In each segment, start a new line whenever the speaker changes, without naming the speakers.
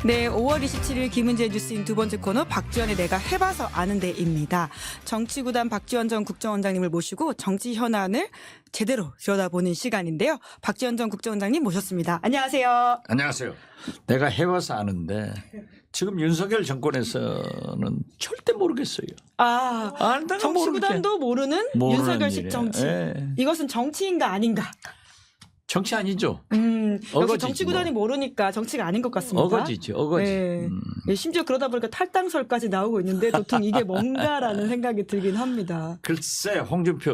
네, 5월 27일 김은지의 뉴스인 두 번째 코너 박지원의 내가 해봐서 아는데입니다. 정치구단 박지원 전 국정원장님을 모시고 정치 현안을 제대로 들여다보는 시간인데요. 박지원 전 국정원장님 모셨습니다. 안녕하세요.
안녕하세요. 내가 해봐서 아는데 지금 윤석열 정권에서는 절대 모르겠어요. 알다가
정치구단도 모르는 윤석열식 정치.
예.
이것은 정치인가 아닌가?
정치 아니죠.
역시
어거지지
정치구단이
뭐.
모르니까 정치가 아닌 것 같습니다.
어거지지, 어거지.
네. 예, 심지어 그러다 보니까 탈당설까지 나오고 있는데 도통 이게 뭔가라는 생각이 들긴 합니다.
글쎄, 홍준표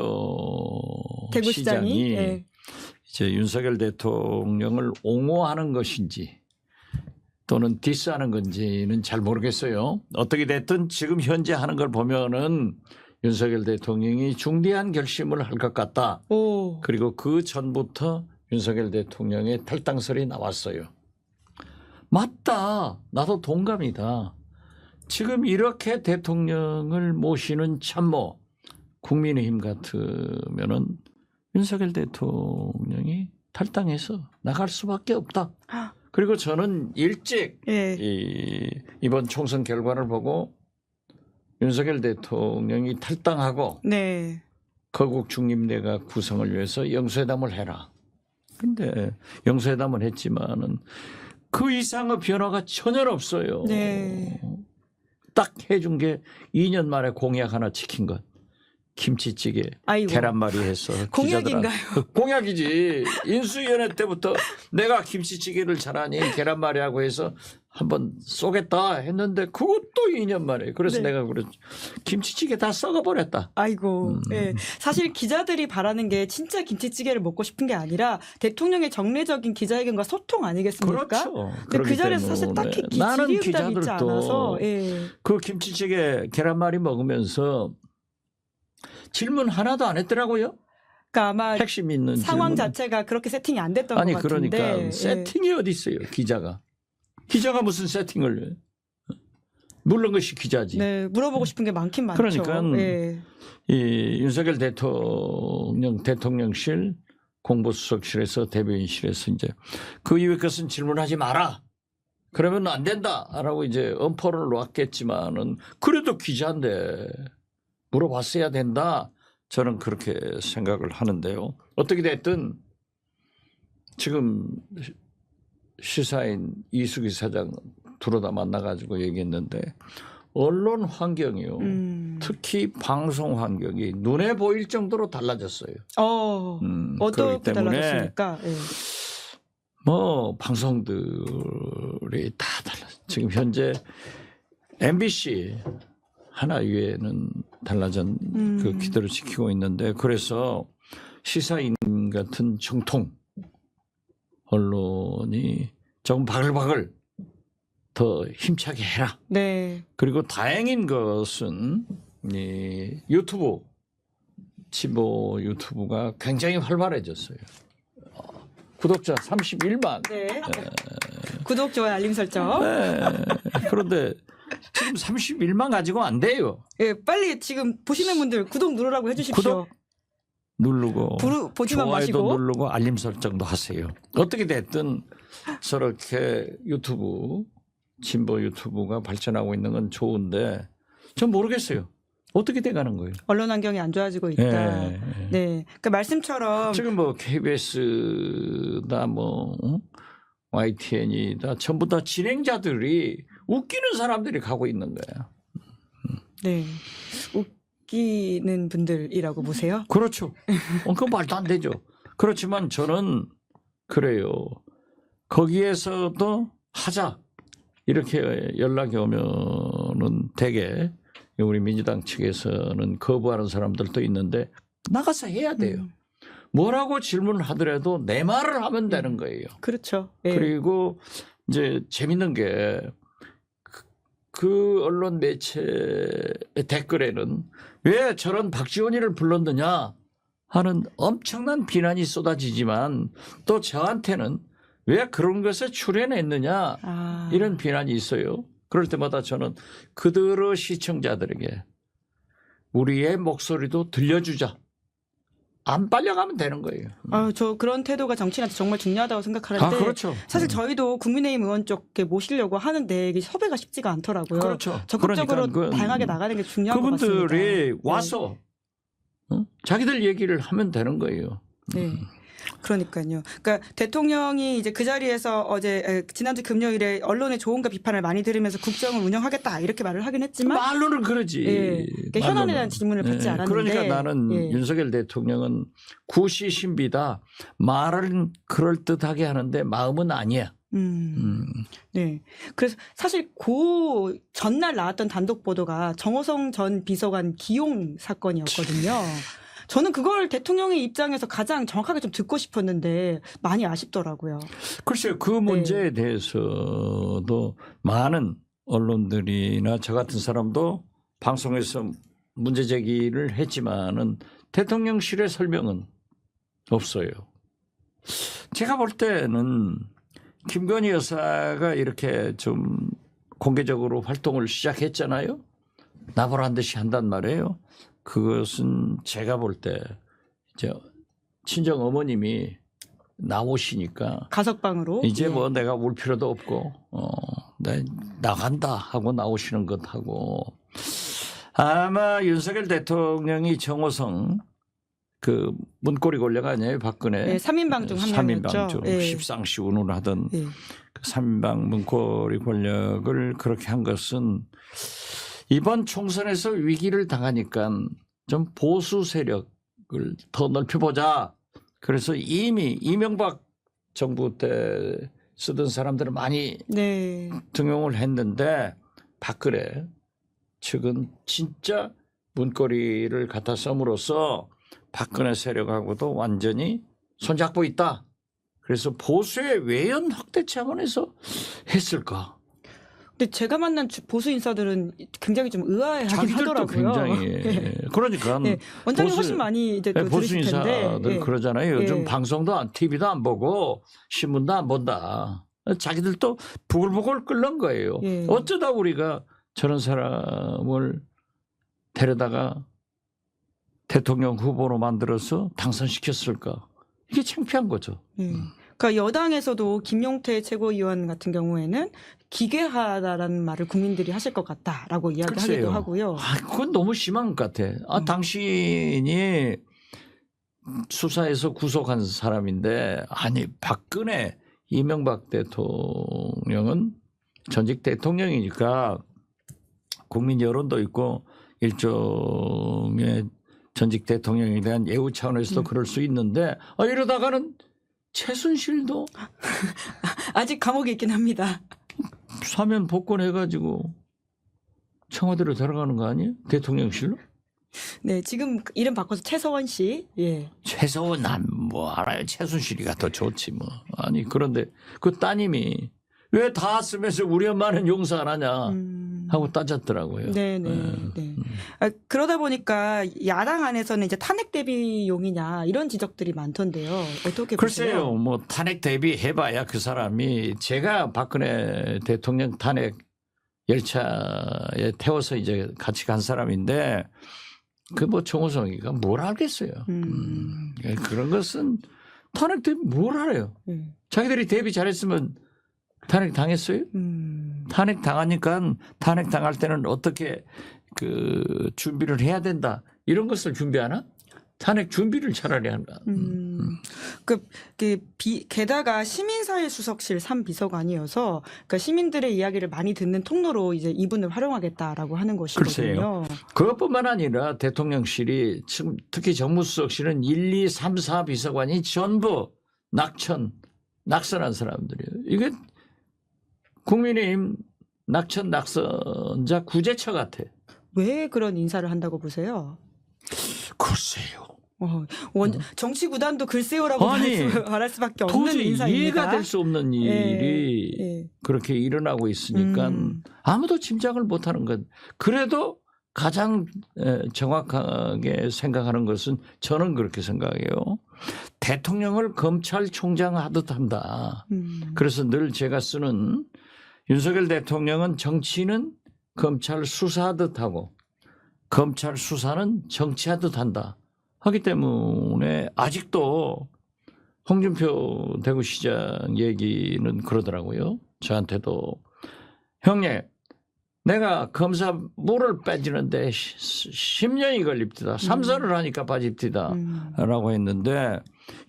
대구시장이
시장이 이제 윤석열 대통령을 옹호하는 것인지 또는 디스하는 건지는 잘 모르겠어요. 어떻게 됐든 지금 현재 하는 걸 보면은 윤석열 대통령이 중대한 결심을 할 것 같다.
오.
그리고 그 전부터 윤석열 대통령의 탈당설이 나왔어요. 맞다. 나도 동감이다. 지금 이렇게 대통령을 모시는 참모 국민의힘 같으면은 윤석열 대통령이 탈당해서 나갈 수밖에 없다. 그리고 저는 일찍
예.
이번 총선 결과를 보고 윤석열 대통령이 탈당하고
네.
거국 중립내각 구성을 위해서 영수회담을 해라. 근데 영수회담을 했지만은 그 이상의 변화가 전혀 없어요.
네.
딱 해준 게 2년 만에 공약 하나 지킨 것. 김치찌개,
아이고.
계란말이 해서
공약인가요?
공약이지. 인수위원회 때부터 내가 김치찌개를 잘하니 계란말이하고 해서 한번 쏘겠다 했는데 그것도 2년 만에. 그래서
네.
내가 그랬죠. 김치찌개 다 썩어버렸다.
아이고. 예. 사실 기자들이 바라는 게 진짜 김치찌개를 먹고 싶은 게 아니라 대통령의 정례적인 기자회견과 소통 아니겠습니까?
그렇죠.
근데 그
그렇기
자리에서 사실
때문에
딱히
나는
질의응답이 있지
기자들도
않아서 예.
그 김치찌개 계란말이 먹으면서 질문 하나도 안 했더라고요.
그러니까 아마
핵심 있는
상황
질문.
자체가 그렇게 세팅이 안 됐던
아니
것 같은데.
그러니까
예.
세팅이 어디 있어요. 기자가 무슨 세팅을 해. 물론 것이 기자지.
네, 물어보고 싶은 게 많긴 많죠.
그러니까
예.
이 윤석열 대통령실 공보수석실에서 대변인실에서 이제 그 이외 것은 질문하지 마라. 그러면 안 된다라고 이제 엄포를 놓았겠지만은 그래도 기자인데 물어봤어야 된다. 저는 그렇게 생각을 하는데요. 어떻게 됐든 지금 시사인 이수기 사장 두루다 만나가지고 얘기했는데 언론 환경이요. 특히 방송 환경이 눈에 보일 정도로 달라졌어요.
어떻게
그렇기 때문에
달라졌습니까? 예.
뭐 방송들이 다 달라. 지금 현재 MBC 하나 위에는 달라진 그 기대를 지키고 있는데 그래서 시사인 같은 정통 언론이 조금 바글바글 더 힘차게 해라.
네.
그리고 다행인 것은 이 유튜브 치보 유튜브가 굉장히 활발해졌어요. 구독자 31만.
네. 구독, 좋아요, 알림 설정.
네. 그런데 지금 31만 가지고 안 돼요.
예, 빨리 지금 보시는 분들 구독 누르라고 해주십시오.
구독 누르고
보지만
좋아요도
마시고.
누르고 알림 설정도 하세요. 어떻게 됐든 저렇게 유튜브 진보 유튜브가 발전하고 있는 건 좋은데 전 모르겠어요. 어떻게 돼가는 거예요?
언론 환경이 안 좋아지고 있다.
예.
네. 그러니까 말씀처럼
지금 뭐 KBS다 뭐 YTN이다 전부 다 진행자들이 웃기는 사람들이 가고 있는 거야.
네. 웃기는 분들이라고 보세요.
그렇죠. 그건 말도 안 되죠. 그렇지만 저는 그래요. 거기에서도 하자. 이렇게 연락이 오면은 대개 우리 민주당 측에서는 거부하는 사람들도 있는데 나가서 해야 돼요. 뭐라고 질문하더라도 내 말을 하면 되는 거예요.
그렇죠. 예.
그리고 이제 재밌는 게 그 언론 매체의 댓글에는 왜 저런 박지원이를 불렀느냐 하는 엄청난 비난이 쏟아지지만 또 저한테는 왜 그런 것에 출연했느냐 이런 비난이 있어요. 그럴 때마다 저는 그들의 시청자들에게 우리의 목소리도 들려주자. 안 빨려가면 되는 거예요.
저 그런 태도가 정치인한테 정말 중요하다고 생각하는데
그렇죠.
사실 저희도 국민의힘 의원 쪽에 모시려고 하는데 이게 섭외가 쉽지가 않더라고요.
그렇죠.
적극적으로
그러니까
다양하게 나가는 게 중요한 것 같습니다.
그분들이 와서 자기들 얘기를 하면 되는 거예요.
네. 그러니까요. 그러니까 대통령이 이제 그 자리에서 지난주 금요일에 언론의 조언과 비판을 많이 들으면서 국정을 운영하겠다 이렇게 말을 하긴 했지만
말로는 그러지.
예. 그러니까 현안에 대한 질문을 받지 않았는데.
그러니까 나는 윤석열 대통령은 구시신비다. 말은 그럴듯하게 하는데 마음은 아니야.
네. 그래서 사실 그 전날 나왔던 단독 보도가 정호성 전 비서관 기용 사건이었거든요. 저는 그걸 대통령의 입장에서 가장 정확하게 좀 듣고 싶었는데 많이 아쉽더라고요.
글쎄요. 그 문제에 대해서도 많은 언론들이나 저 같은 사람도 방송에서 문제 제기를 했지만은 대통령실의 설명은 없어요. 제가 볼 때는 김건희 여사가 이렇게 좀 공개적으로 활동을 시작했잖아요. 나보란 듯이 한단 말이에요. 그것은 제가 볼 때 이제 친정 어머님이 나오시니까
가석방으로
이제 뭐 내가 울 필요도 없고 내 나간다 하고 나오시는 것하고 아마 윤석열 대통령이 정호성 그 문고리 권력 아니에요 박근혜
3인방 중 한 명이었죠.
3인방 중 십상시 운운하던 그 3인방 문고리 권력을 그렇게 한 것은 이번 총선에서 위기를 당하니까 좀 보수 세력을 더 넓혀보자. 그래서 이미 이명박 정부 때 쓰던 사람들은 많이 등용을 했는데 박근혜 측은 진짜 문고리를 갖다 썸으로써 박근혜 세력하고도 완전히 손잡고 있다. 그래서 보수의 외연 확대 차원에서 했을까?
근데 제가 만난 보수 인사들은 굉장히 좀 의아해하긴
자기들도
하더라고요.
굉장히 그러니까
원장님 훨씬 많이 이제 또
보수
들으실 텐데.
인사들 그러잖아요. 요즘 방송도 TV도 안 보고 신문도 안 본다. 자기들도 부글부글 끓는 거예요. 어쩌다 우리가 저런 사람을 데려다가 대통령 후보로 만들어서 당선시켰을까? 이게 창피한 거죠.
그러니까 여당에서도 김용태 최고위원 같은 경우에는 기괴하다라는 말을 국민들이 하실 것 같다라고 이야기하기도 하고요.
그건 너무 심한 것 같아. 당신이 수사에서 구속한 사람인데 아니 박근혜 이명박 대통령은 전직 대통령이니까 국민 여론도 있고 일종의 전직 대통령에 대한 예우 차원에서도 그럴 수 있는데 이러다가는 최순실도
아직 감옥에 있긴 합니다.
사면 복권해가지고 청와대로 들어가는 거 아니에요? 대통령실로?
네, 지금 이름 바꿔서 최서원 씨.
최서원 난 뭐 알아요. 최순실이가 더 좋지 뭐. 아니 그런데 그 따님이 왜 다 쓰면서 우리 엄마는 용서 안 하냐 하고 따졌더라고요.
네. 그러다 보니까 야당 안에서는 이제 탄핵 대비용이냐 이런 지적들이 많던데요. 어떻게 보세요?
글쎄요. 뭐 탄핵 대비해봐야 그 사람이 제가 박근혜 대통령 탄핵 열차에 태워서 이제 같이 간 사람인데 그 뭐 정호성이가 뭘 알겠어요. 그런 것은 탄핵 대비 뭘 알아요. 자기들이 대비 잘했으면 탄핵 당했어요? 탄핵 당하니까 탄핵 당할 때는 어떻게 그 준비를 해야 된다. 이런 것을 준비하나? 탄핵 준비를 차라리 한다.
게다가 시민사회 수석실 3비서관이어서 그러니까 시민들의 이야기를 많이 듣는 통로로 이제 이분을 활용하겠다라고 하는 것이거든요.
글쎄요. 그것뿐만 아니라 대통령실이 특히 정무수석실은 1, 2, 3, 4 비서관이 전부 낙선한 사람들이에요. 이게 국민의힘 낙선자 구제처 같아.
왜 그런 인사를 한다고 보세요?
글쎄요.
정치 구단도 글쎄요라고 말할 수밖에 없는
도저히
인사입니다.
이해가 될 수 없는 일이 그렇게 일어나고 있으니까 아무도 짐작을 못하는 것. 그래도 가장 정확하게 생각하는 것은 저는 그렇게 생각해요. 대통령을 검찰총장 하듯 한다. 그래서 늘 제가 쓰는 윤석열 대통령은 정치는 검찰 수사하듯 하고 검찰 수사는 정치하듯 한다. 하기 때문에 아직도 홍준표 대구시장 얘기는 그러더라고요. 저한테도 형님 내가 검사 물을 빼지는데 10년이 걸립니다. 3선을 하니까 빠집니다. 라고 했는데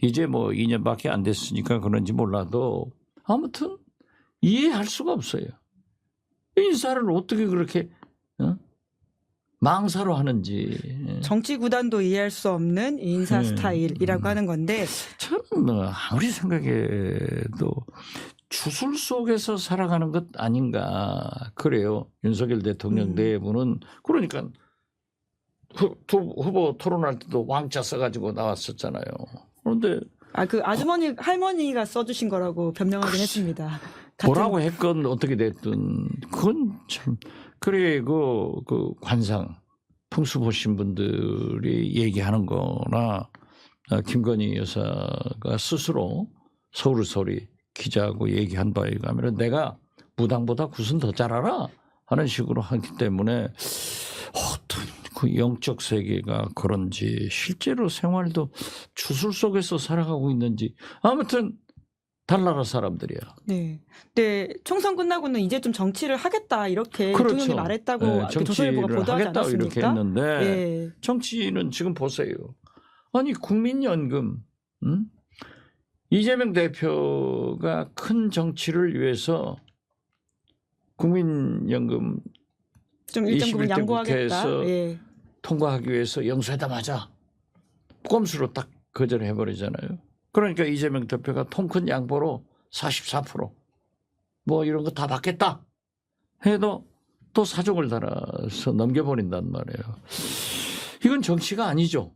이제 뭐 2년밖에 안 됐으니까 그런지 몰라도 아무튼 이해할 수가 없어요. 인사를 어떻게 그렇게 망사로 하는지.
정치 구단도 이해할 수 없는 인사 스타일이라고 하는 건데
저는 뭐 아무리 생각해도 주술 속에서 살아가는 것 아닌가 그래요. 윤석열 대통령 내부는 그러니까 두 후보 토론할 때도 왕자 써가지고 나왔었잖아요. 그런데
그 아주머니 할머니가 써주신 거라고 변명하긴 했습니다.
뭐라고 했건 어떻게 됐든 그건 참 그래 그 관상 풍수 보신 분들이 얘기하는 거나 김건희 여사가 스스로 서울소리 기자하고 얘기한 바에 의하면 내가 무당보다 굿은 더 잘 알아 하는 식으로 하기 때문에 어떤 그 영적 세계가 그런지 실제로 생활도 주술 속에서 살아가고 있는지 아무튼 달나라 사람들이야.
네. 네. 총선 끝나고는 이제 좀 정치를 하겠다 이렇게
그렇죠.
대통령이 말했다고
네,
조선일보가 보도하지
하겠다
않았습니까?
이렇게 했는데
네.
정치는 지금 보세요. 아니 국민연금 이재명 대표가 큰 정치를 위해서 국민연금
좀 일정 부분
21대
양보하겠다.
국회에서
예.
통과하기 위해서 영수회담하자. 꼼수로 딱 거절해버리잖아요. 그러니까 이재명 대표가 통큰 양보로 44% 뭐 이런 거 다 받겠다 해도 또 사정을 달아서 넘겨버린단 말이에요. 이건 정치가 아니죠.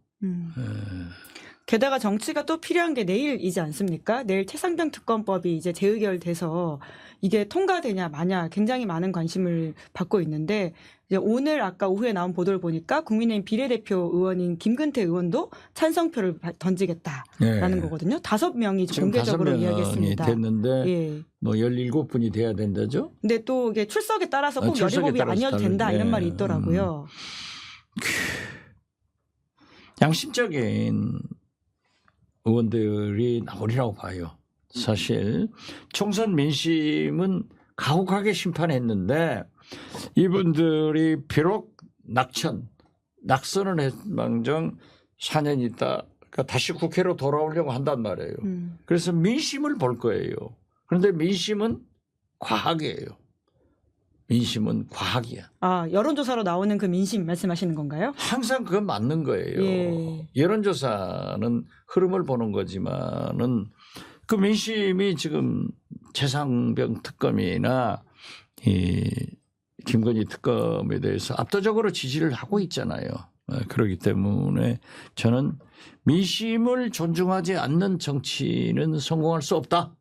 게다가 정치가 또 필요한 게 내일이지 않습니까? 내일 최상병 특검법이 이제 재의결돼서 이게 통과되냐 마냐 굉장히 많은 관심을 받고 있는데 이제 오늘 아까 오후에 나온 보도를 보니까 국민의힘 비례대표 의원인 김근태 의원도 찬성표를 던지겠다라는 거거든요. 5명이
지금
공개적으로
5명이
이야기했습니다.
됐는데
예.
뭐 17분이 돼야 된다죠?
근데 또 이게 출석에 따라서 꼭
출석에
17이
따라서
아니어도 된다 이런
예.
말이 있더라고요.
양심적인 의원들이 나오리라고 봐요. 사실 총선 민심은 가혹하게 심판했는데 이분들이 비록 낙선을 했망정 4년 있다 그러니까 다시 국회로 돌아오려고 한단 말이에요. 그래서 민심을 볼 거예요. 그런데 민심은 과학이에요. 민심은 과학이야.
여론조사로 나오는 그 민심 말씀하시는 건가요?
항상 그건 맞는 거예요.
예.
여론조사는 흐름을 보는 거지만은 그 민심이 지금 최상병 특검이나 이 김건희 특검에 대해서 압도적으로 지지를 하고 있잖아요. 그렇기 때문에 저는 민심을 존중하지 않는 정치는 성공할 수 없다.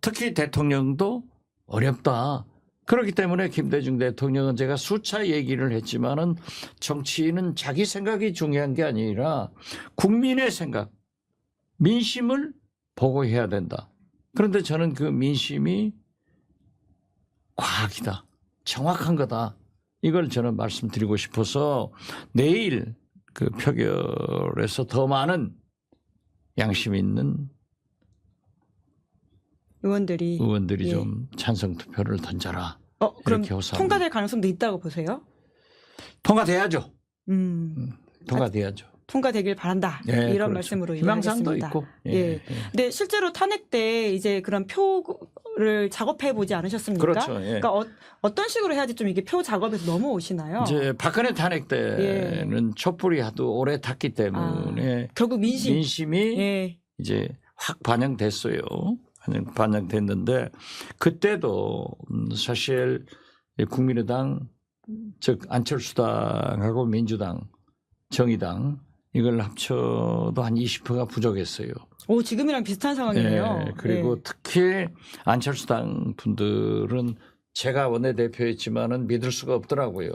특히 대통령도 어렵다. 그렇기 때문에 김대중 대통령은 제가 수차 얘기를 했지만은 정치인은 자기 생각이 중요한 게 아니라 국민의 생각, 민심을 보고 해야 된다. 그런데 저는 그 민심이 과학이다. 정확한 거다. 이걸 저는 말씀드리고 싶어서 내일 그 표결에서 더 많은 양심 있는
의원들이 예.
좀 찬성 투표를 던져라.
그럼
이렇게 호소합니다.
통과될 가능성도 있다고 보세요?
통과돼야죠. 통과돼야죠.
통과되길 바란다.
예,
이런
그렇죠.
말씀으로
희망사항도
이해하겠습니다.
있고.
예. 근데 실제로 탄핵 때 이제 그런 표를 작업해 보지 않으셨습니까?
그렇죠. 예.
그러니까 어떤 식으로 해야지 좀 이게 표 작업에서 넘어오시나요?
이제 박근혜 탄핵 때는 촛불이 하도 오래 탔기 때문에
결국
민심이
예.
이제 확 반영됐어요. 반영됐는데 그때도 사실 국민의당 즉 안철수당하고 민주당, 정의당 이걸 합쳐도 한 20%가 부족했어요.
지금이랑 비슷한 상황이네요.
네, 그리고
예.
특히 안철수당 분들은 제가 원내대표였지만은 믿을 수가 없더라고요.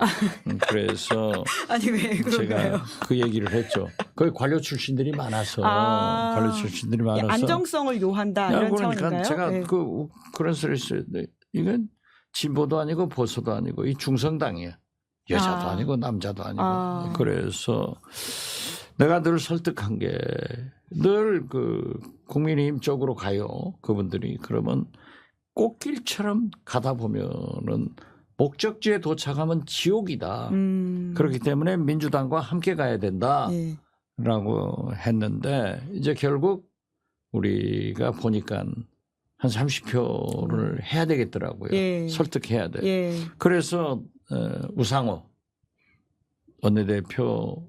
그래서
아니 왜 그런가요?
제가 그 얘기를 했죠. 거기 관료 출신들이 많아서 관료 출신들이 많아서
안정성을 요한다 이런
그러니까
차원인가요?
제가
네.
그런 소리를 했어요. 이건 진보도 아니고 보수도 아니고 이 중성당이야. 여자도 아니고 남자도 아니고. 그래서 내가 늘 설득한 게 늘 그 국민의힘 쪽으로 가요. 그분들이. 그러면 꽃길처럼 가다 보면은 목적지에 도착하면 지옥이다. 그렇기 때문에 민주당과 함께 가야 된다라고
예.
했는데 이제 결국 우리가 보니까 한 30표를 해야 되겠더라고요.
예.
설득해야 돼.
예.
그래서 우상호 원내대표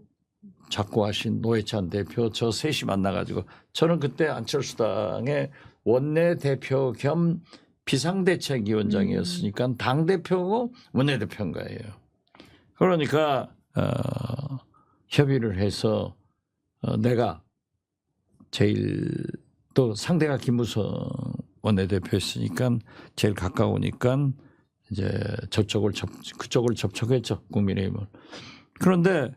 잡고 하신 노회찬 대표 저 셋이 만나가지고 저는 그때 안철수당의 원내대표 겸 비상대책위원장이었으니까 당대표고 원내대표인 거예요. 그러니까 협의를 해서 내가 제일 또 상대가 김무성 원내대표였으니까 제일 가까우니까 이제 그쪽을 접촉했죠. 국민의힘을. 그런데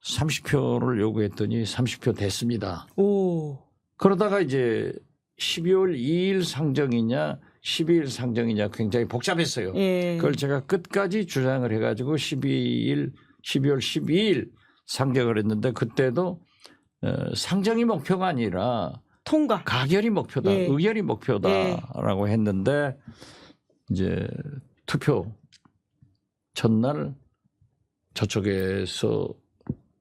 30표를 요구했더니 30표 됐습니다.
오.
그러다가 이제 12월 2일 상정이냐 12일 상정이냐 굉장히 복잡했어요.
예.
그걸 제가 끝까지 주장을 해가지고 12월 12일 상정을 했는데 그때도 상정이 목표가 아니라
통과.
가결이 목표다.
예.
의결이 목표다라고 했는데 이제 투표 전날 저쪽에서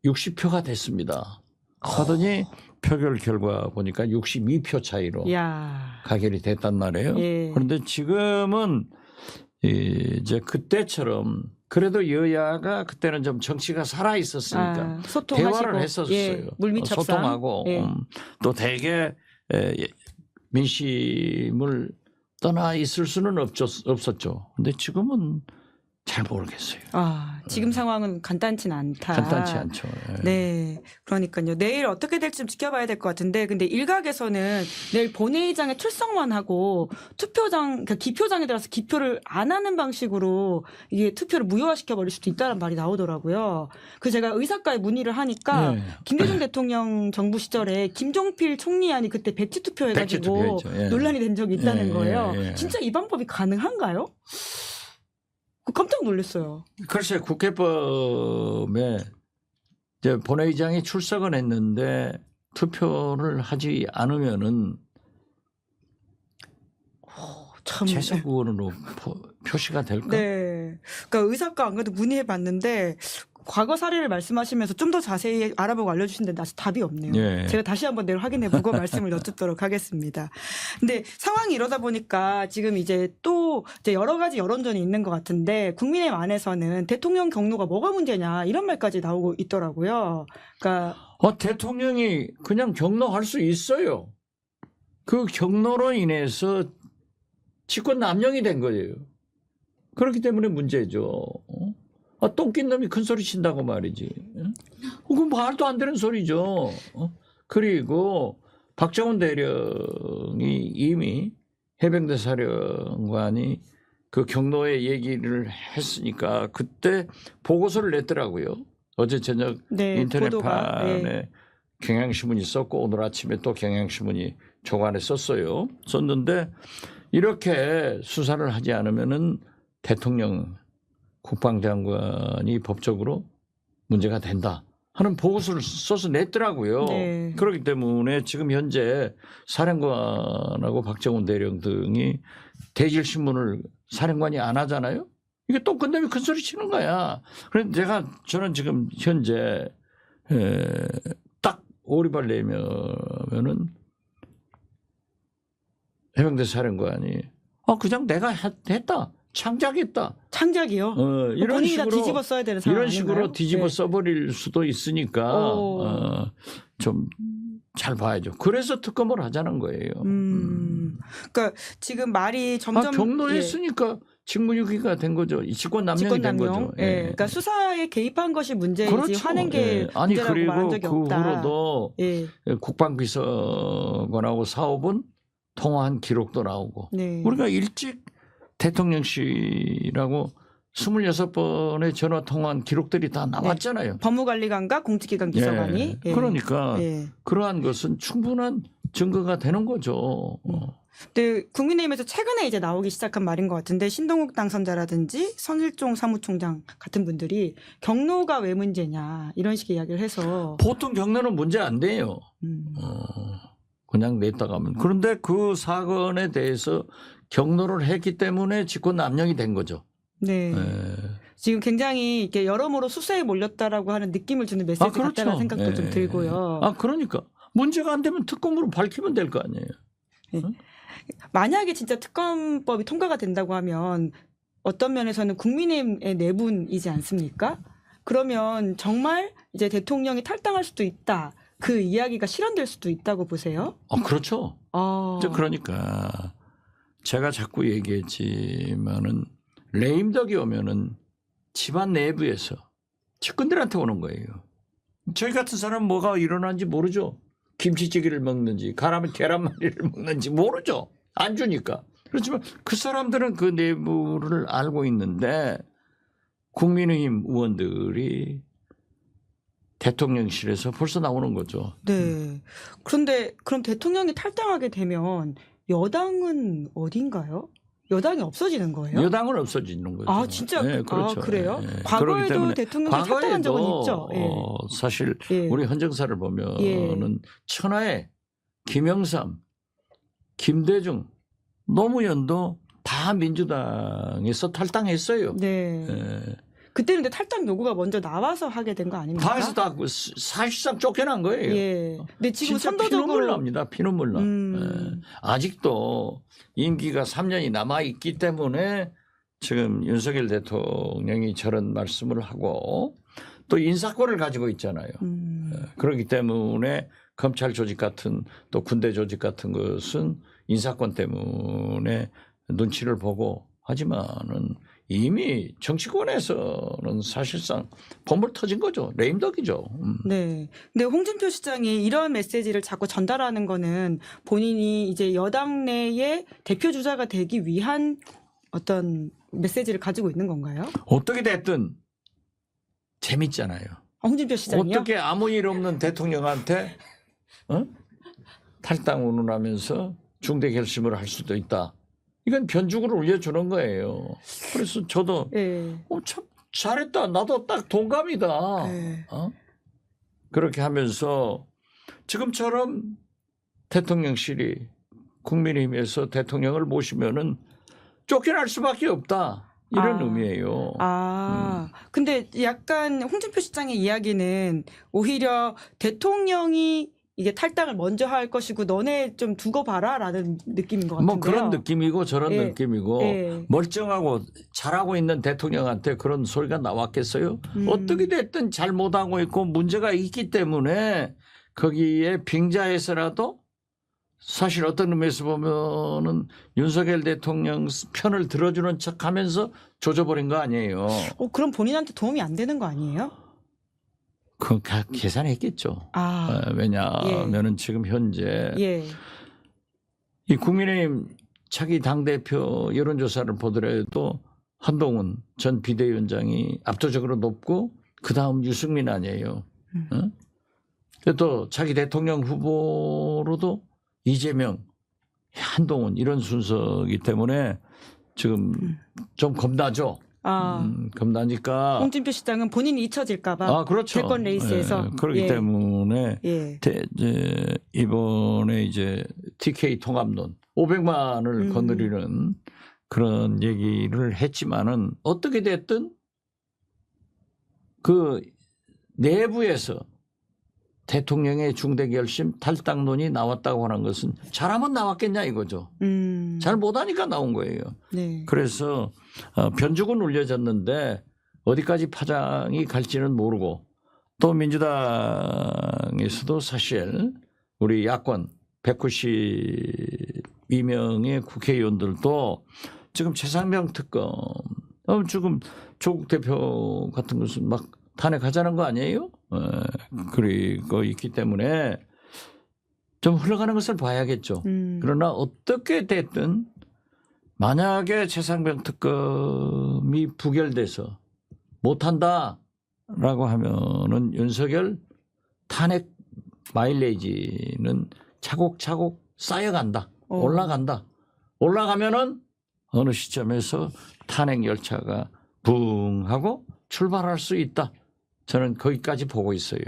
60표가 됐습니다. 하더니 표결 결과 보니까 62표 차이로
야.
가결이 됐단 말이에요.
예.
그런데 지금은 이제 그때처럼 그래도 여야가 그때는 좀 정치가 살아 있었으니까
소통하시고.
대화를 했었어요.
예. 물밑협상.
소통하고
예.
또 대개 민심을 떠나 있을 수는 없었죠. 근데 지금은 잘 모르겠어요.
지금 상황은 간단치는 않다.
간단치 않죠. 예.
네. 그러니까요. 내일 어떻게 될지 좀 지켜봐야 될 것 같은데, 근데 일각에서는 내일 본회의장에 출석만 하고 투표장, 그러니까 기표장에 들어가서 기표를 안 하는 방식으로 이게 투표를 무효화시켜 버릴 수도 있다는 말이 나오더라고요. 그 제가 의사과에 문의를 하니까
예.
김대중 대통령 정부 시절에 김종필 총리안이 그때 배치 투표해가지고
배치 투표했죠. 예.
논란이 된 적이 있다는
예,
거예요.
예, 예.
진짜 이 방법이 가능한가요? 깜짝 놀랐어요.
글쎄 국회법에 이제 본회의장에 출석은 했는데 투표를 하지 않으면은
참.
재선구원으로 표시가 될까?
네. 그러니까 의사과 안 그래도 문의해 봤는데 과거 사례를 말씀하시면서 좀 더 자세히 알아보고 알려주시는데 아직 답이 없네요.
예.
제가 다시 한번 내일 확인해보고 말씀을 여쭙도록 하겠습니다. 근데 상황이 이러다 보니까 지금 이제 또 이제 여러 가지 여론전이 있는 것 같은데 국민의힘 안에서는 대통령 경로가 뭐가 문제냐 이런 말까지 나오고 있더라고요. 그러니까
대통령이 그냥 경로할 수 있어요. 그 경로로 인해서 직권 남용이 된 거예요. 그렇기 때문에 문제죠. 똥낀 놈이 큰 소리 친다고 말이지. 그건 말도 안 되는 소리죠. 그리고 박정훈 대령이 이미 해병대 사령관이 그 경로의 얘기를 했으니까 그때 보고서를 냈더라고요. 어제 저녁
네,
인터넷판에
네.
경향신문이 썼고 오늘 아침에 또 경향신문이 조간에 썼어요. 썼는데 이렇게 수사를 하지 않으면은 대통령 국방장관이 법적으로 문제가 된다 하는 보고서를 써서 냈더라고요.
네.
그렇기 때문에 지금 현재 사령관하고 박정훈 대령 등이 대질신문을 사령관이 안 하잖아요. 이게 또 끝내면 큰 소리 치는 거야. 그래서 저는 지금 현재 딱 오리발 내면은 해병대 사령관이 그냥 내가 했다. 창작했다.
창작이요?
이런
본인이
식으로
다 뒤집어 써야 되는 상황
이런 식으로
아닌가요?
뒤집어
네.
써버릴 수도 있으니까 좀 잘 봐야죠. 그래서 특검을 하자는 거예요.
그러니까 지금 말이 점점
경로했으니까 직무유기가 된 거죠. 직권 남용이 된 거죠.
예. 그러니까 수사에 개입한 것이 문제이지
그렇죠.
화낸 게
아니
문제라고 말한
그리고
적이
그
없다.
후로도
예.
국방비서관하고 사업은 통화한 기록도 나오고
네.
우리가 일찍 대통령실하고 26번의 전화 통화한 기록들이 다 나왔잖아요.
법무관리관과 공직기관 비서관이.
그러니까
예.
그러한 것은 충분한 증거가 되는 거죠.
근데 국민의힘에서 최근에 이제 나오기 시작한 말인 것 같은데 신동욱 당선자라든지 선일종 사무총장 같은 분들이 경로가 왜 문제냐 이런 식의 이야기를 해서
보통 경로는 문제 안 돼요.
음.
그냥 냈다가 하면. 그런데 그 사건에 대해서 경로를 했기 때문에 직권남용이 된 거죠.
네. 지금 굉장히 이렇게 여러모로 수사에 몰렸다라고 하는 느낌을 주는 메시지
그렇죠.
같다는 생각도 좀 들고요.
그러니까 문제가 안 되면 특검으로 밝히면 될 거 아니에요.
네. 만약에 진짜 특검법이 통과가 된다고 하면 어떤 면에서는 국민의힘의 내분이지 않습니까? 그러면 정말 이제 대통령이 탈당할 수도 있다. 그 이야기가 실현될 수도 있다고 보세요?
그렇죠. 이제 그러니까 제가 자꾸 얘기했지만은 레임덕이 오면은 집안 내부에서 측근들한테 오는 거예요. 저희 같은 사람 뭐가 일어나는지 모르죠. 김치찌개를 먹는지 가라면 계란말이를 먹는지 모르죠. 안 주니까. 그렇지만 그 사람들은 그 내부를 알고 있는데 국민의힘 의원들이 대통령실에서 벌써 나오는 거죠.
네. 그런데 그럼 대통령이 탈당하게 되면 여당은 어딘가요? 여당이 없어지는 거예요?
여당은 없어지는 거죠.
진짜?
네, 그렇죠.
그래요?
그렇기
과거에도
때문에
대통령이 탈당한 적은 있죠.
사실
예.
우리 헌정사를 보면은 천하에 김영삼, 김대중, 노무현도 다 민주당에서 탈당했어요.
네. 그때는 근데 탈당 요구가 먼저 나와서 하게 된 거 아닙니까?
다 해서 다 사실상 쫓겨난 거예요.
예. 근데 지금
진짜
선도적으로
피눈물 납니다. 피눈물 나. 아직도 임기가 3년이 남아 있기 때문에 지금 윤석열 대통령이 저런 말씀을 하고 또 인사권을 가지고 있잖아요. 그렇기 때문에 검찰 조직 같은 또 군대 조직 같은 것은 인사권 때문에 눈치를 보고 하지만은 이미 정치권에서는 사실상 범을 터진 거죠. 레임덕이죠.
네. 근데 홍준표 시장이 이런 메시지를 자꾸 전달하는 거는 본인이 이제 여당 내의 대표 주자가 되기 위한 어떤 메시지를 가지고 있는 건가요?
어떻게 됐든 재밌잖아요.
홍준표 시장이요?
어떻게 아무 일 없는 대통령한테 탈당 운운하면서 중대 결심을 할 수도 있다. 이건 변죽을 올려주는 거예요. 그래서 저도 참 잘했다. 나도 딱 동감이다. 그렇게 하면서 지금처럼 대통령실이 국민의힘에서 대통령을 모시면은 쫓겨날 수밖에 없다. 이런 의미예요.
근데 약간 홍준표 시장의 이야기는 오히려 대통령이 이게 탈당을 먼저 할 것이고 너네 좀 두고 봐라라는 느낌인 것 같은데요.
뭐 그런 느낌이고 저런 느낌이고 멀쩡하고 잘하고 있는 대통령한테 그런 소리가 나왔겠어요? 어떻게 됐든 잘못하고 있고 문제가 있기 때문에 거기에 빙자해서라도 사실 어떤 의미에서 보면은 윤석열 대통령 편을 들어주는 척하면서 조져버린 거 아니에요.
그럼 본인한테 도움이 안 되는 거 아니에요?
그 계산했겠죠. 왜냐하면은 지금 현재 이 국민의힘 차기 당대표 여론조사를 보더라도 한동훈 전 비대위원장이 압도적으로 높고 그 다음 유승민 아니에요. 또 차기 대통령 후보로도 이재명, 한동훈 이런 순서이기 때문에 지금 좀 겁나죠. 겁나니까
홍준표 시장은 본인이 잊혀질까봐
그렇죠.
대권 레이스에서
그렇기 때문에 이번에 이제 TK 통합론 500만을 거느리는 그런 얘기를 했지만은 어떻게 됐든 그 내부에서 대통령의 중대 결심 탈당론이 나왔다고 하는 것은 잘하면 나왔겠냐 이거죠. 잘 못하니까 나온 거예요. 그래서 변죽은 울려졌는데 어디까지 파장이 갈지는 모르고 또 민주당에서도 사실 우리 야권 192명의 국회의원들도 지금 최상병 특검 지금 조국 대표 같은 것은 막 탄핵하자는 거 아니에요? 그리고 있기 때문에 좀 흘러가는 것을 봐야겠죠. 그러나 어떻게 됐든 만약에 최상병 특검이 부결돼서 못한다라고 하면은 윤석열 탄핵 마일레이지는 차곡차곡 쌓여간다. 올라간다. 올라가면은 어느 시점에서 탄핵 열차가 붕 하고 출발할 수 있다. 저는 거기까지 보고 있어요.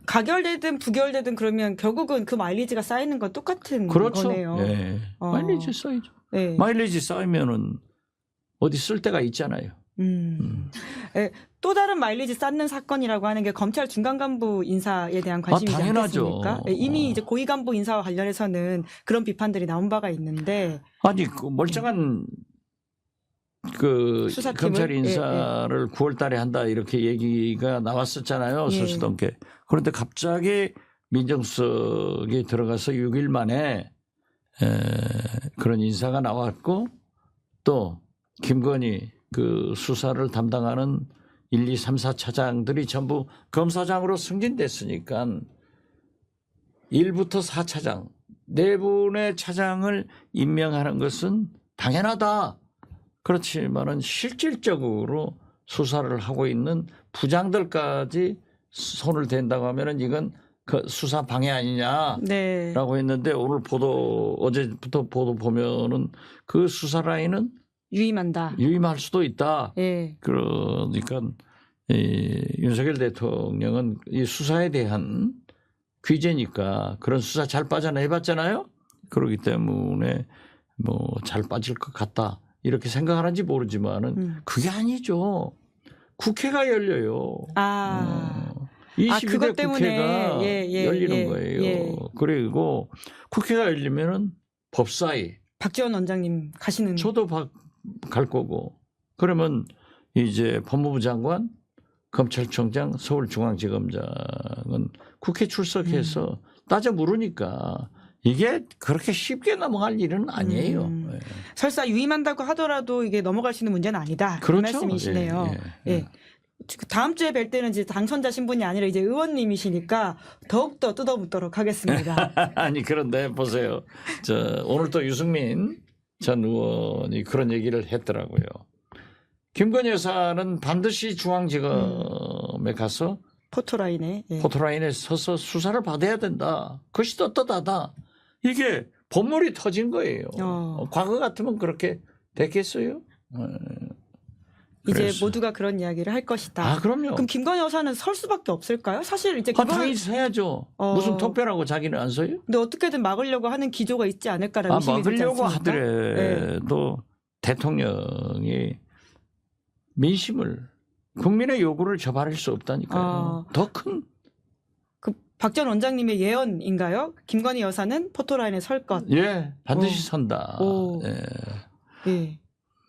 가결되든 부결되든 그러면 결국은 그 마일리지가 쌓이는 건 똑같은
그렇죠.
거네요.
예. 마일리지 쌓이죠.
네.
마일리지 쌓이면은 어디 쓸 데가 있잖아요.
예, 또 다른 마일리지 쌓는 사건이라고 하는 게 검찰 중간 간부 인사에 대한 관심이지
당연하죠.
않겠습니까? 예, 이미 이제 고위 간부 인사와 관련해서는 그런 비판들이 나온 바가 있는데
아니 그 멀쩡한 그
수사팀을?
검찰 인사를 9월 달에 한다 이렇게 얘기가 나왔었잖아요. 서수동께. 그런데 갑자기 민정수석이 들어가서 6일 만에 그런 인사가 나왔고 또 김건희 그 수사를 담당하는 1, 2, 3, 4차장들이 전부 검사장으로 승진됐으니까 1부터 4차장 4분의 차장을 임명하는 것은 당연하다. 그렇지만은 실질적으로 수사를 하고 있는 부장들까지 손을 댄다고 하면은 이건 그 수사 방해 아니냐라고
네.
했는데 오늘 보도 어제부터 보도 보면은 그 수사 라인은
유임한다.
유임할 수도 있다.
예.
그러니까 윤석열 대통령은 이 수사에 대한 귀재니까 그런 수사 잘 빠져내봤잖아요. 그렇기 때문에 뭐 잘 빠질 것 같다. 이렇게 생각하는지 모르지만은 그게 아니죠. 국회가 열려요. 22대
그것 때문에
국회가 열리는 거예요. 그리고 국회가 열리면은 법사위.
박지원 원장님 가시는.
저도 갈 거고. 그러면 이제 법무부 장관, 검찰총장, 서울중앙지검장은 국회 출석해서 따져 물으니까 이게 그렇게 쉽게 넘어갈 일은 아니에요.
설사 유임한다고 하더라도 이게 넘어갈 수 있는 문제는 아니다.
그렇죠.
그런 말씀이시네요. 예. 다음 주에 뵐 때는 이제 당선자 신분이 아니라 이제 의원님이시니까 더욱더 뜯어묻도록 하겠습니다.
아니 그런데 보세요. 오늘 또 유승민 전 의원이 그런 얘기를 했더라고요. 김건희 여사는 반드시 중앙지검에 가서
포토라인에.
포토라인에 서서 수사를 받아야 된다. 그것이 떳떳하다. 이게 본물이 터진 거예요. 과거 같으면 그렇게 됐겠어요?
이제
그래서.
모두가 그런 이야기를 할 것이다.
그럼요.
그럼 김건희 여사는 설 수밖에 없을까요? 사실 이제
당연히 서야죠. 무슨 특별하고 자기는 안 서요?
근데 어떻게든 막으려고 하는 기조가 있지 않을까라는 의심이 들지
막으려고
않습니까?
하더라도 대통령이 민심을 국민의 요구를 저버릴 수 없다니까요. 더 큰.
그 박지원 원장님의 예언인가요? 김건희 여사는 포토라인에 설 것.
예, 반드시 선다.
예.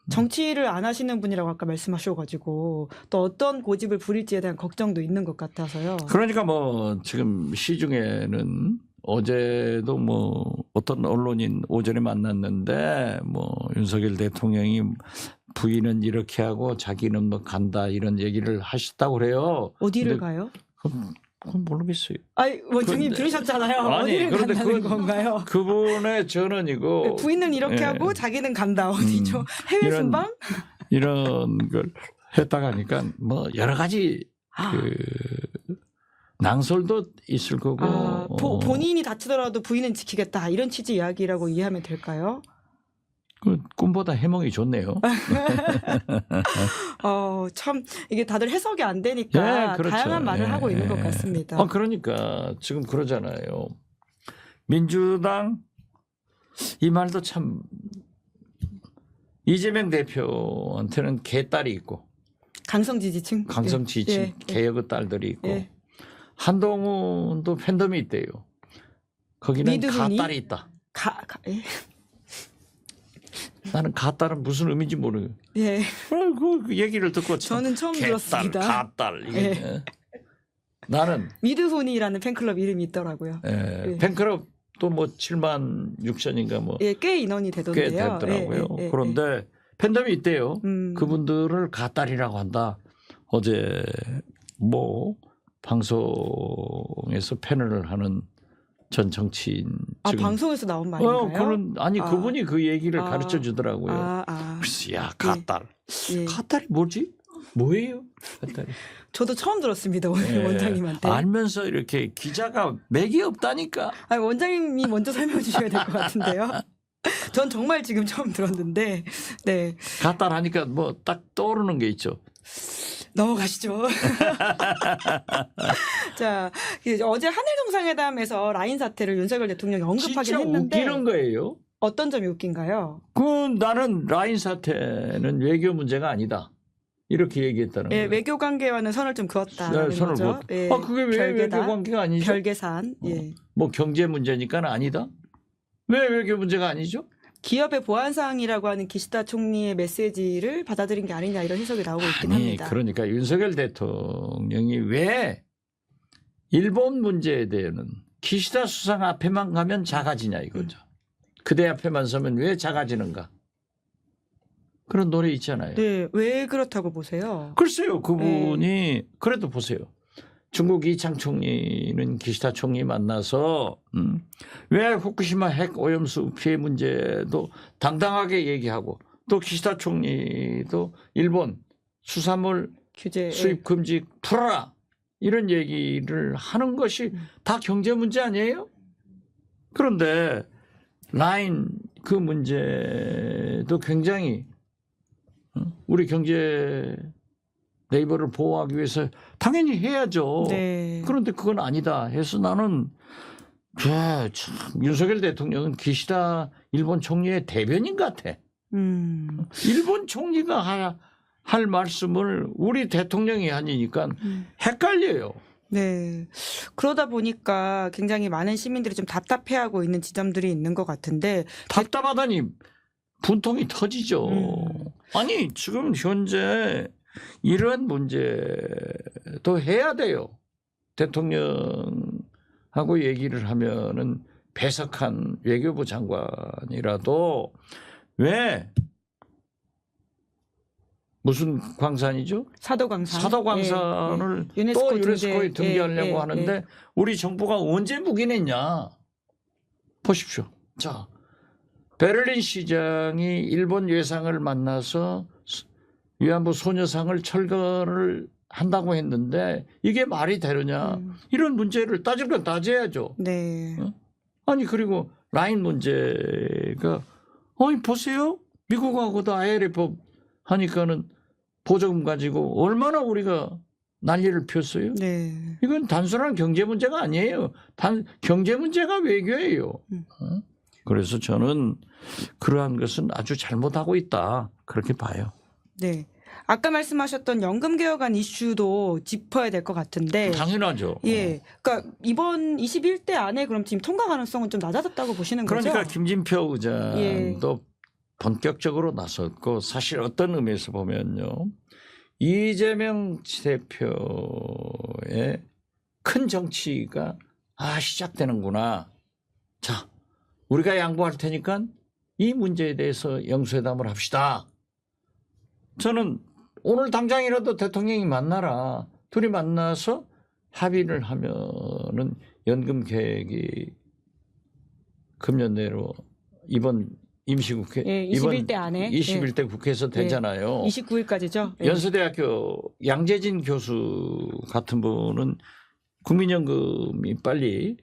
정치를 안 하시는 분이라고 아까 말씀하셔가지고 또 어떤 고집을 부릴지에 대한 걱정도 있는 것 같아서요.
그러니까 뭐 지금 시중에는 어제도 뭐 어떤 언론인 오전에 만났는데 뭐 윤석열 대통령이 부인은 이렇게 하고 자기는 뭐 간다 이런 얘기를 하셨다고 그래요.
어디를 가요?
그건 모르겠어요.
아니, 원장님 들으셨잖아요. 어디를 간다는 건가요?
그분의 전언이고
부인은 이렇게 하고 자기는 간다. 어디죠? 해외 순방?
이런 걸 했다가 하니까 뭐 여러 가지 낭설도 있을 거고.
본인이 다치더라도 부인은 지키겠다. 이런 취지 이야기라고 이해하면 될까요?
꿈보다 해몽이 좋네요.
참 이게 다들 해석이 안 되니까
그렇죠.
다양한 말을 하고 있는 것 같습니다.
그러니까 지금 그러잖아요. 민주당 이 말도 참 이재명 대표한테는 개딸이 있고
강성 지지층,
개혁의 딸들이 있고 한동훈도 팬덤이 있대요. 거기는 가딸이 있다. 나는 가딸은 무슨 의미인지 모르요. 그 얘기를 듣고
저는 처음 들었습니다.
가딸 이게. 나는
미드훈이라는 팬클럽 이름이 있더라고요.
팬클럽도 뭐 7만 6천인가 뭐
꽤 인원이 되던데요.
꽤 되더라고요. 그런데 팬덤이 있대요. 그분들을 가딸이라고 한다. 어제 뭐 방송에서 패널을 하는 전 정치인
방송에서 나온 말인가요?
그분이 그 얘기를 가르쳐 주더라고요. 그래서 야 가딸 가딸이 뭐지? 뭐예요? 했더니
저도 처음 들었습니다. 오늘
예,
원장님한테.
알면서 이렇게 기자가 맥이 없다니까.
아니, 원장님이 먼저 설명해 주셔야 될 것 같은데요. 전 정말 지금 처음 들었는데, 네.
갖다 하니까 뭐 딱 떠오르는 게 있죠.
넘어가시죠. 자, 어제 한일 정상회담에서 라인 사태를 윤석열 대통령이 언급하긴
진짜
했는데
웃기는 거예요.
어떤 점이 웃긴가요?
나는 라인 사태는 외교 문제가 아니다. 이렇게 얘기했다는
예,
거예요.
외교 관계와는 선을 좀 그었다는
네, 선을
거죠.
그었다.
예,
그게 왜 외교
별개다.
관계가 아니죠?
별개산. 예.
뭐 경제 문제니까는 아니다. 왜 외교 문제가 아니죠?
기업의 보안 사항이라고 하는 기시다 총리의 메시지를 받아들인 게 아니냐 이런 해석이 나오고 있긴 합니다.
그러니까 윤석열 대통령이 왜 일본 문제에 대해서는 기시다 수상 앞에만 가면 작아지냐 이거죠. 그대 앞에만 서면 왜 작아지는가? 그런 노래 있잖아요.
네, 왜 그렇다고 보세요?
글쎄요, 그분이 그래도 보세요. 중국 이창 총리는 기시다 총리 만나서 왜 후쿠시마 핵 오염수 피해 문제도 당당하게 얘기하고 또 기시다 총리도 일본 수산물
규제
수입 금지 풀어라 이런 얘기를 하는 것이 다 경제 문제 아니에요? 그런데 라인 그 문제도 굉장히 우리 경제 네이버를 보호하기 위해서 당연히 해야죠.
네.
그런데 그건 아니다 해서 나는 참 윤석열 대통령은 기시다 일본 총리의 대변인 같아. 일본 총리가 할 말씀을 우리 대통령이 하니까 헷갈려요.
네. 그러다 보니까 굉장히 많은 시민들이 좀 답답해하고 있는 지점들이 있는 것 같은데
답답하다니 분통이 터지죠. 아니 지금 현재 이런 문제도 해야 돼요. 대통령하고 얘기를 하면은 배석한 외교부 장관이라도 왜 무슨 광산이죠?
사도광산.
사도광산을
예, 예.
또 유네스코에 등재하려고 하는데
예.
우리 정부가 언제 묵인했냐? 보십시오. 자, 베를린 시장이 일본 외상을 만나서 위안부 소녀상을 철거를 한다고 했는데 이게 말이 되느냐? 이런 문제를 따질 건 따져야죠.
네.
아니 그리고 라인 문제가 보세요. 미국하고도 ILF 하니까는 보조금 가지고 얼마나 우리가 난리를 폈어요.
네.
이건 단순한 경제 문제가 아니에요. 경제 문제가 외교예요. 그래서 저는 그러한 것은 아주 잘못하고 있다. 그렇게 봐요.
네. 아까 말씀하셨던 연금 개혁안 이슈도 짚어야 될 것 같은데.
당연하죠.
예. 그러니까 이번 21대 안에 그럼 지금 통과 가능성은 좀 낮아졌다고 보시는 거죠?
그러니까 김진표 의장도
예.
본격적으로 나섰고 사실 어떤 의미에서 보면요. 이재명 대표의 큰 정치가 시작되는구나. 자, 우리가 양보할 테니까 이 문제에 대해서 영수회담을 합시다. 저는 오늘 당장이라도 대통령이 만나라. 둘이 만나서 합의를 하면은 연금 계획이 금년 내로 이번 임시국회
예, 21대 안에
21대 국회에서 되잖아요.
29일까지죠. 예.
연세대학교 양재진 교수 같은 분은 국민연금이 빨리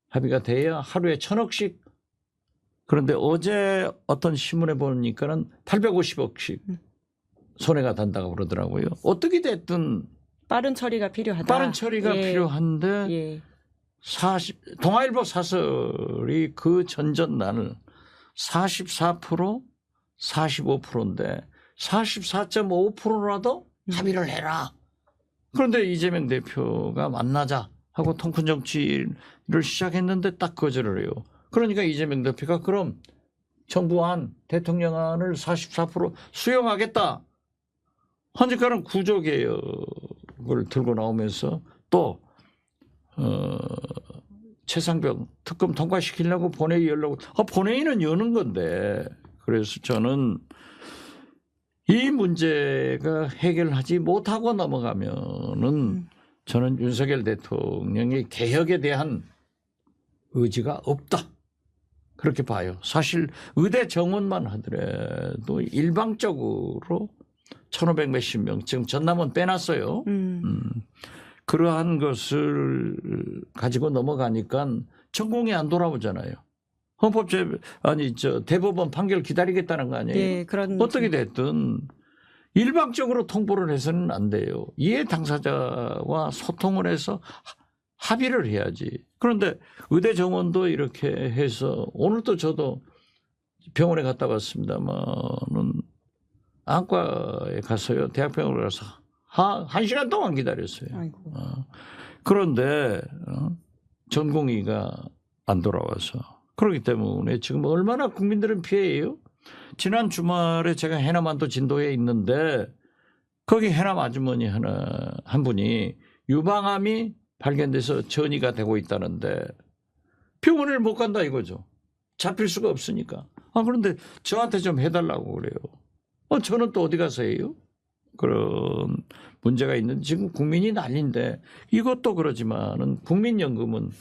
합의가 돼야 하루에 1,000억씩 그런데 어제 어떤 신문에 보니까는 850억씩 손해가 단다고 그러더라고요. 어떻게 됐든
빠른 처리가 필요하다.
빠른 처리가
예.
필요한데
예.
동아일보 사설이 그 전전날 44% 45%인데 44.5%라도 합의를 해라. 그런데 이재명 대표가 만나자 하고 통큰 정치를 시작했는데 딱 거절을 해요. 그러니까 이재명 대표가 그럼 정부안 대통령안을 44% 수용하겠다. 하니까는 구조개혁을 들고 나오면서 또 최상병 특검 통과시키려고 본회의 열려고 본회의는 여는 건데 그래서 저는 이 문제가 해결하지 못하고 넘어가면은 저는 윤석열 대통령의 개혁에 대한 의지가 없다. 그렇게 봐요. 사실 의대 정원만 하더라도 일방적으로 1,500 몇십 명 지금 전남은 빼놨어요. 그러한 것을 가지고 넘어가니까 전공이 안 돌아오잖아요. 대법원 판결 기다리겠다는 거 아니에요?
예, 그런
어떻게 됐든 일방적으로 통보를 해서는 안 돼요. 이해 당사자와 소통을 해서 합의를 해야지. 그런데 의대 정원도 이렇게 해서 오늘도 저도 병원에 갔다 왔습니다만은 안과에 가서요. 대학병원에 가서 한 시간 동안 기다렸어요.
아이고.
그런데 전공의가 안 돌아와서 그렇기 때문에 지금 얼마나 국민들은 피해예요. 지난 주말에 제가 해남안도 진도에 있는데 거기 해남 아주머니 한 분이 유방암이 발견돼서 전이가 되고 있다는데 병원을 못 간다 이거죠. 잡힐 수가 없으니까. 그런데 저한테 좀 해달라고 그래요. 저는 또 어디 가서 해요? 그런 문제가 있는 지금 국민이 난리인데 이것도 그러지만은 국민연금은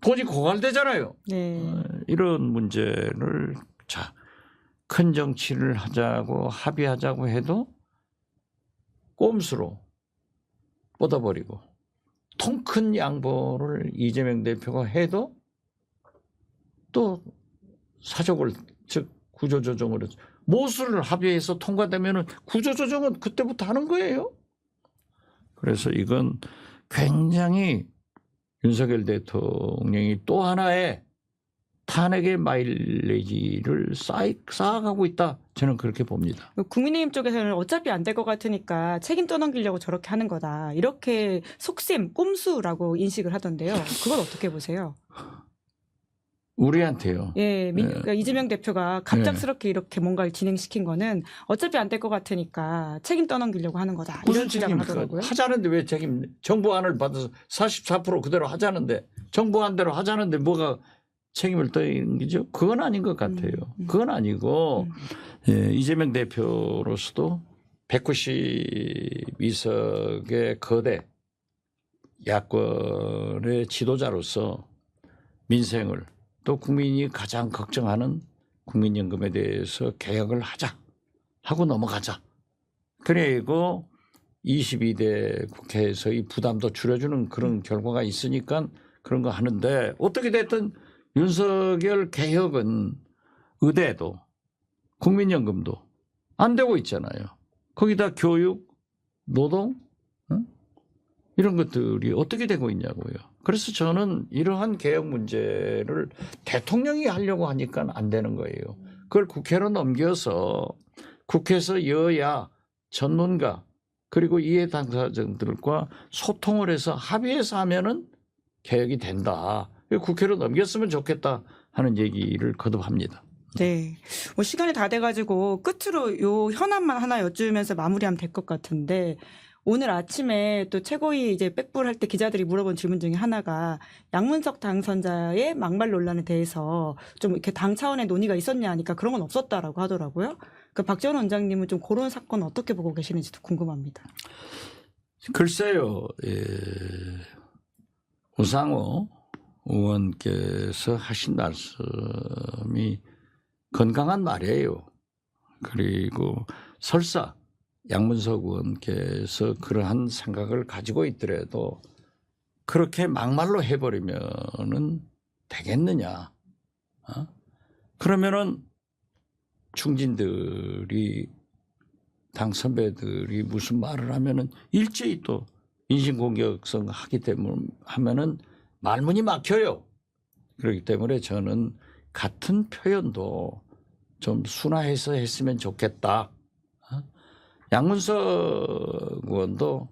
돈이 고갈되잖아요.
네.
이런 문제를 큰 정치를 하자고 합의하자고 해도 꼼수로 뻗어버리고 통 큰 양보를 이재명 대표가 해도 또 사족을 즉 구조조정을 모수를 합의해서 통과되면은 구조조정은 그때부터 하는 거예요. 그래서 이건 굉장히 윤석열 대통령이 또 하나의 탄핵의 마일리지를 쌓아가고 있다. 저는 그렇게 봅니다.
국민의힘 쪽에서는 어차피 안 될 것 같으니까 책임 떠넘기려고 저렇게 하는 거다. 이렇게 속셈, 꼼수라고 인식을 하던데요. 그건 어떻게 보세요?
우리한테요.
예, 그러니까 이재명 대표가 갑작스럽게 이렇게 뭔가를 진행시킨 거는 어차피 안 될 것 같으니까 책임 떠넘기려고 하는 거다. 이런 주장을 하더라고요.
하자는데 왜 정부안을 받아서 44% 그대로 하자는데 정부안대로 하자는데 뭐가 책임을 떠넘기죠? 그건 아닌 것 같아요. 그건 아니고 이재명 대표로서도 192석의 거대 야권의 지도자로서 민생을 또 국민이 가장 걱정하는 국민연금에 대해서 개혁을 하자 하고 넘어가자. 그리고 22대 국회에서의 부담도 줄여주는 그런 결과가 있으니까 그런 거 하는데 어떻게 됐든 윤석열 개혁은 의대도 국민연금도 안 되고 있잖아요. 거기다 교육, 노동 이런 것들이 어떻게 되고 있냐고요. 그래서 저는 이러한 개혁 문제를 대통령이 하려고 하니까 안 되는 거예요. 그걸 국회로 넘겨서 국회에서 여야, 전문가 그리고 이해 당사자들과 소통을 해서 합의해서 하면은 개혁이 된다. 국회로 넘겼으면 좋겠다 하는 얘기를 거듭합니다.
네. 뭐 시간이 다 돼가지고 끝으로 요 현안만 하나 여쭈면서 마무리하면 될 것 같은데 오늘 아침에 또 최고위 이제 백불할 때 기자들이 물어본 질문 중에 하나가 양문석 당선자의 막말 논란에 대해서 좀 이렇게 당 차원의 논의가 있었냐 하니까 그런 건 없었다라고 하더라고요. 그 박지원 원장님은 좀 그런 사건 어떻게 보고 계시는지도 궁금합니다.
글쎄요. 우상호 의원께서 하신 말씀이 건강한 말이에요. 그리고 설사 양문석 의원께서 그러한 생각을 가지고 있더라도 그렇게 막말로 해버리면은 되겠느냐? 그러면은 중진들이 당 선배들이 무슨 말을 하면은 일제히 또 인신공격성 하기 때문에 하면은 말문이 막혀요. 그렇기 때문에 저는 같은 표현도 좀 순화해서 했으면 좋겠다. 양문석 의원도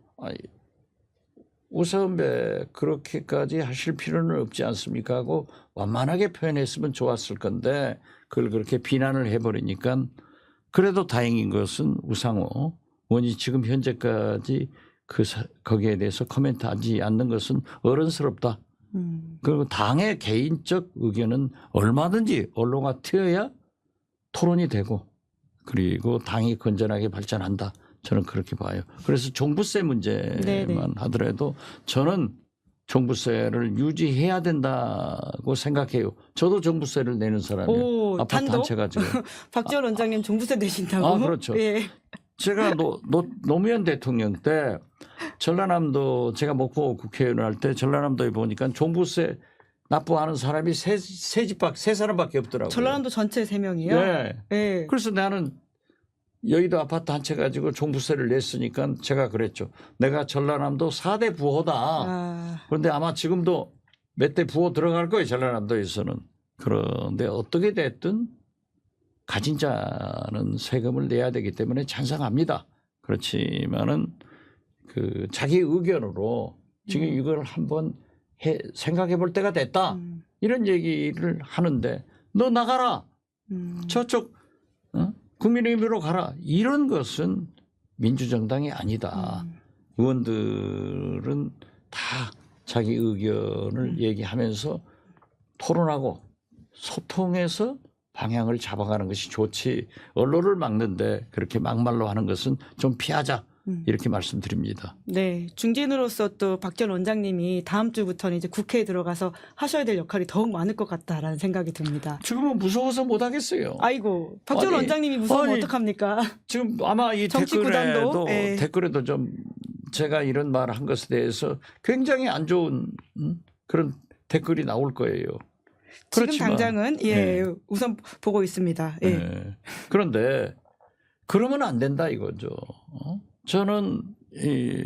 우선배 그렇게까지 하실 필요는 없지 않습니까 하고 완만하게 표현했으면 좋았을 건데 그걸 그렇게 비난을 해버리니까 그래도 다행인 것은 우상호 의원이 지금 현재까지 거기에 대해서 코멘트하지 않는 것은 어른스럽다. 그리고 당의 개인적 의견은 얼마든지 언론과 튀어야 토론이 되고 그리고 당이 건전하게 발전한다. 저는 그렇게 봐요. 그래서 종부세 문제만
네네.
하더라도 저는 종부세를 유지해야 된다고 생각해요. 저도 종부세를 내는 사람이에요.
오,
아파트
단독?
한 채 가지고.
박지원 원장님 종부세 내신다고?
그렇죠.
예.
제가 노무현 대통령 때 전라남도 제가 목포 국회의원 할 때 전라남도에 보니까 종부세 납부하는 사람이 세 사람밖에 없더라고요.
전라남도 전체 3명이요?
네.
네.
그래서 나는 여의도 아파트 한 채 가지고 종부세를 냈으니까 제가 그랬죠. 내가 전라남도 4대 부호다.
아,
그런데 아마 지금도 몇 대 부호 들어갈 거예요. 전라남도에서는. 그런데 어떻게 됐든 가진 자는 세금을 내야 되기 때문에 찬성합니다. 그렇지만은 그 자기 의견으로 지금 이걸 한번 생각해 볼 때가 됐다. 이런 얘기를 하는데 너 나가라. 저쪽 국민의힘으로 가라. 이런 것은 민주정당이 아니다. 의원들은 다 자기 의견을 얘기하면서 토론하고 소통해서 방향을 잡아가는 것이 좋지. 언론을 막는데 그렇게 막말로 하는 것은 좀 피하자. 이렇게 말씀드립니다.
네, 중진으로서 또 박지원 원장님이 다음 주부터는 이제 국회에 들어가서 하셔야 될 역할이 더욱 많을 것 같다라는 생각이 듭니다.
지금은 무서워서 못 하겠어요.
아이고, 박지원
아니,
원장님이 무서우면
아니,
어떡합니까?
지금 아마 이
정치 구단도, 예.
댓글에도 좀 제가 이런 말을 한 것에 대해서 굉장히 안 좋은 그런 댓글이 나올 거예요.
지금
그렇지만,
당장은
예.
우선 보고 있습니다. 예.
예. 그런데 그러면 안 된다 이거죠. 저는 이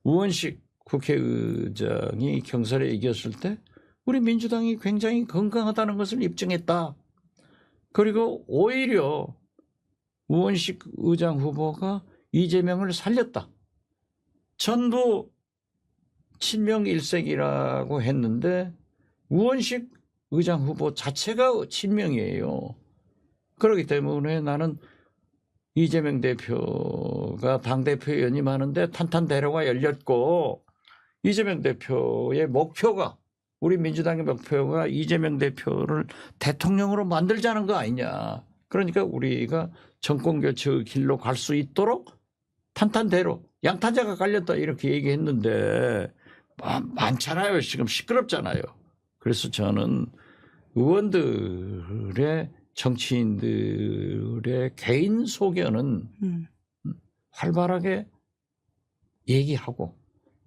우원식 국회의장이 경선에 이겼을 때 우리 민주당이 굉장히 건강하다는 것을 입증했다. 그리고 오히려 우원식 의장 후보가 이재명을 살렸다. 전부 친명일색이라고 했는데 우원식 의장 후보 자체가 친명이에요. 그렇기 때문에 나는 이재명 대표가 당대표 연임하는데 탄탄대로가 열렸고 이재명 대표의 목표가 우리 민주당의 목표가 이재명 대표를 대통령으로 만들자는 거 아니냐. 그러니까 우리가 정권교체의 길로 갈 수 있도록 탄탄대로 양탄자가 깔렸다 이렇게 얘기했는데 많잖아요. 지금 시끄럽잖아요. 그래서 저는 의원들의 정치인들의 개인 소견은 활발하게 얘기하고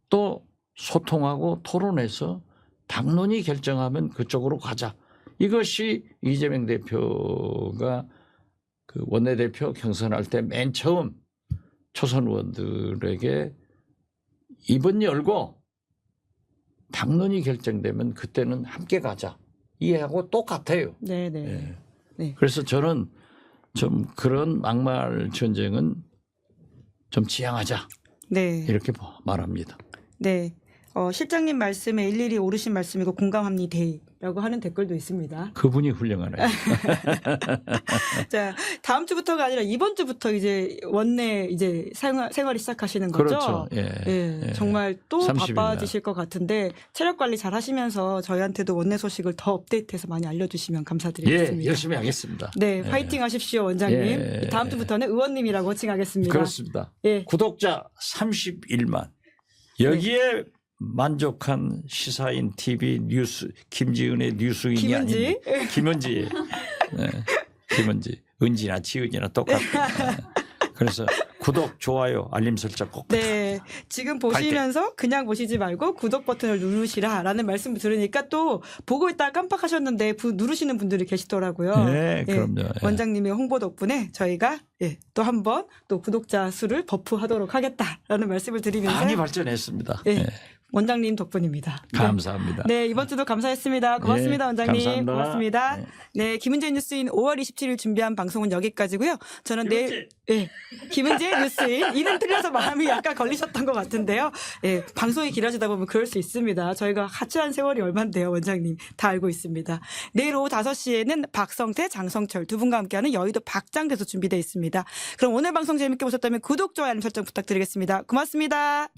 또 소통하고 토론해서 당론이 결정하면 그쪽으로 가자. 이것이 이재명 대표가 그 원내대표 경선할 때 맨 처음 초선 의원들에게 입은 열고 당론이 결정되면 그때는 함께 가자. 이해하고 똑같아요.
네네.
예.
네.
그래서 저는 좀 그런 막말 전쟁은 좀 지양하자.
네.
이렇게 말합니다.
네. 실장님 말씀에 일일이 옳으신 말씀이고 공감합니다라고 하는 댓글도 있습니다.
그분이 훌륭하네요.
자, 다음 주부터가 아니라 이번 주부터 이제 원내 이제 생활이 시작하시는 거죠?
그렇죠. 예.
예, 정말 또
30일 날.
바빠지실 것 같은데 체력 관리 잘 하시면서 저희한테도 원내 소식을 더 업데이트해서 많이 알려주시면 감사드리겠습니다.
예, 열심히 하겠습니다.
네,
예.
파이팅 하십시오, 원장님.
예.
다음 주부터는 의원님이라고 호칭하겠습니다.
그렇습니다.
예.
구독자 31만. 여기에 만족한 시사인 TV 뉴스 김지은의 뉴스인이
김은지?
아닌 김은지. 네, 김은지. 은지나 지은이나 똑같아. 네. 그래서 구독, 좋아요, 알림 설정 꼭.
네. 지금 보시면서 그냥 보시지 말고 구독 버튼을 누르시라라는 말씀을 들으니까 또 보고 있다가 깜빡하셨는데 누르시는 분들이 계시더라고요.
네, 그럼요. 예.
원장님의 홍보 덕분에 저희가 또 한 번 또 구독자 수를 버프하도록 하겠다라는 말씀을 드리면서
많이 발전했습니다.
예,
예.
원장님 덕분입니다.
감사합니다.
네, 이번 주도 감사했습니다. 고맙습니다,
예,
원장님.
감사합니다.
고맙습니다.
네.
네, 김은재 뉴스인 5월 27일 준비한 방송은 여기까지고요. 저는 내일 김은재 뉴스인 이름 틀려서 마음이 약간 걸리셨던 것 같은데요. 예, 방송이 길어지다 보면 그럴 수 있습니다. 저희가 같이 한 세월이 얼만데요, 원장님. 다 알고 있습니다. 내일 오후 5시에는 박성태, 장성철 두 분과 함께하는 여의도 박장대소 준비되어 있습니다. 그럼 오늘 방송 재밌게 보셨다면 구독, 좋아요, 알림 설정 부탁드리겠습니다. 고맙습니다.